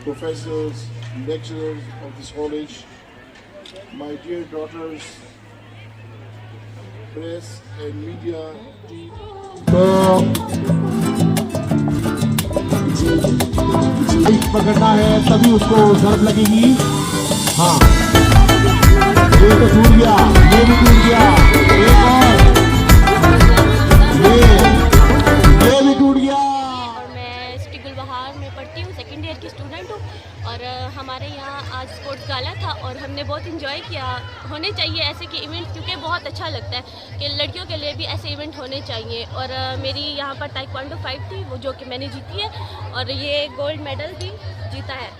professors, lecturers of this college, my dear daughters, press and media team. पकड़ना है तभी उसको जरूरत लगेगी। हाँ, ये तो टूट गया, ये भी टूट गया, एक और ये भी टूट गया। और मैं सिटी गुलबहार में पढ़ती हूँ, सेकेंड ईयर की स्टूडेंट हूँ। और हमारे यहाँ आज स्पोर्ट्स गाला था और हमने बहुत इंजॉय किया। होने चाहिए ऐसे के इवेंट, क्योंकि बहुत अच्छा लगता है कि लड़कियों के लिए भी ऐसे इवेंट होने चाहिए। और मेरी यहाँ पर ताइक्वांडो फाइट थी, वो जो कि मैंने जीती है, और ये गोल्ड मेडल भी जीता है।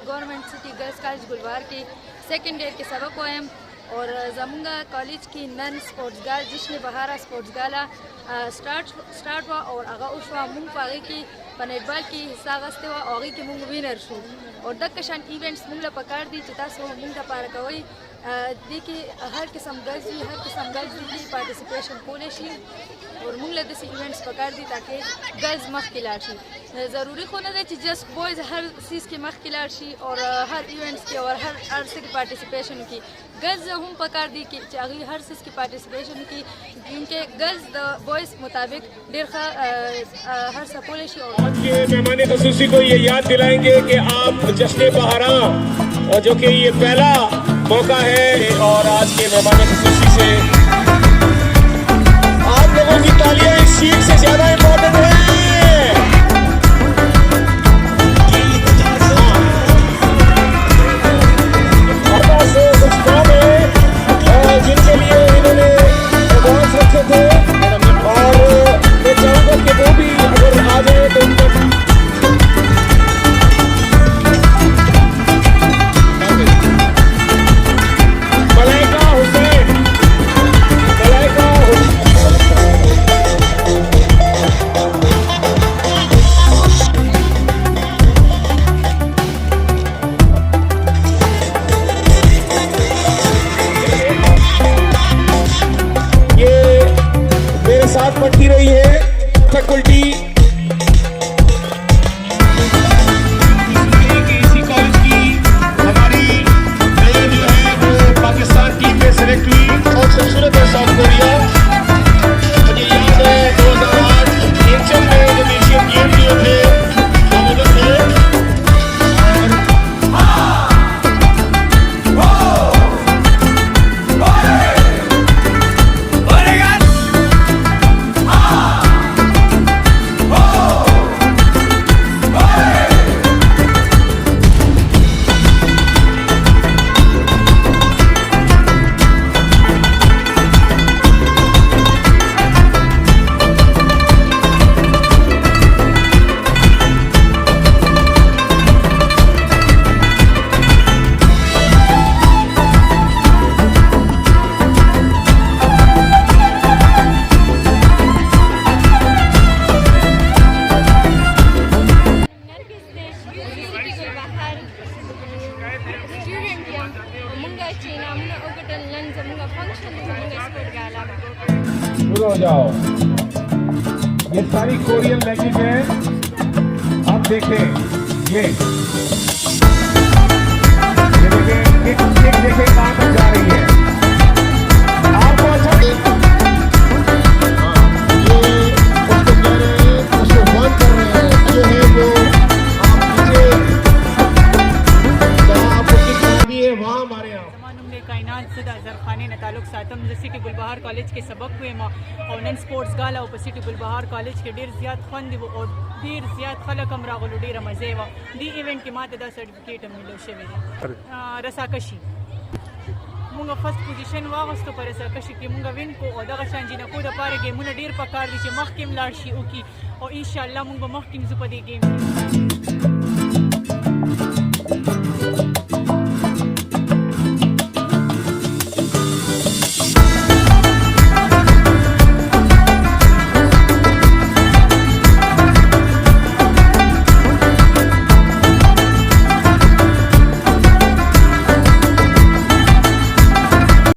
गवर्नमेंट सिटी गर्ल्स कॉलेज गुलबहर की सेकेंड ईयर के सबक हुए और जमुंगा कॉलेज की नन स्पोर्ट्स गाल जश्न बहारां स्पोर्ट्स गाला स्टार्ट हुआ और आगा उशवा मुंग पागी की नेटबॉल की हिस्सा गस्ते हुआ आगे की मुंग विनर शो और दक्कशान इवेंट्स मुंग ला पकार दी चिता सो मुंग दा पार कोई देखिए हर किस्म गर्ल्स की पार्टिसिपेशन कोले शी और मुंग ला दसी इवेंट्स पकार दी ताकि गर्ल्स मख खिलाड़ शी ज़रूरी होना दे जस्ट बॉयज़ हर चीज़ की मख खिलाड़ शी और हर इवेंट्स की और हर अरसे की पार्टिसिपेशन की गर्ल्स हम पकार दी कि चाहे हर चीज़ की पार्टिसिपेशन की, क्योंकि गर्ल्स बॉयज़ मुताबिक डेरखा हर सपोले शी। और आज के मेहमान ख़ुसूसी को ये याद दिलाएंगे कि आप जश्न बहारां और जो कि ये पहला मौका है, और आज के मेहमान ख़ुसूसी से आप लोगों की तालियां इस सीट से ज़्यादा इम्पोर्टेंट है। जिनके लिए इन्होंने एडवांस रखे थे और मैं चाहूँगा कि वो भी अगर आ जाए तो उनको मलाइका हुसैन साथ पढ़ती रही है फैकल्टी इसी कॉलेज की हमारी जो है वो पाकिस्तान टीम में सेलेक्ट हुई और खूबसूरत है साउथ कोरिया। मुझे याद है 2008 एशियन में जब एशियन गेम जो थे वो उधर थे हो जाओ। ये सारी कोरियन लैंग्वेज है, आप देखें ये देखें कहाँ तक जा रही है। आपको अच्छा ये उसको कह रहे हैं, उसको बंद कर रहे हैं, ये है वो आप नीचे जहाँ आपको कितनी है वहाँ हमारे यहाँ कायनात ज़दा ज़रखाने न ताल्लुक़ सातम सिटी गुलबहार कॉलेज के सबक हुए माँ और नन स्पोर्ट्स गाला और सिटी गुलबहार कॉलेज के ढेर ज़्यादा ख़ुंद वो और ढेर ज़्यादा खलक हम रागलो ढेर मज़े व दी इवेंट के माते दा सर्टिफिकेट मिलो शेवे रसाकशी मुंगा फर्स्ट पोजीशन वागस्तो पर रसाकशी के मुंगा विन को और दगा शांजिना को दा पारे गेम मुना ढेर पकार दी चे मखकिम लार्शी उकी और इंशाअल्लाह मुंगा मखकिम जुपदे गेम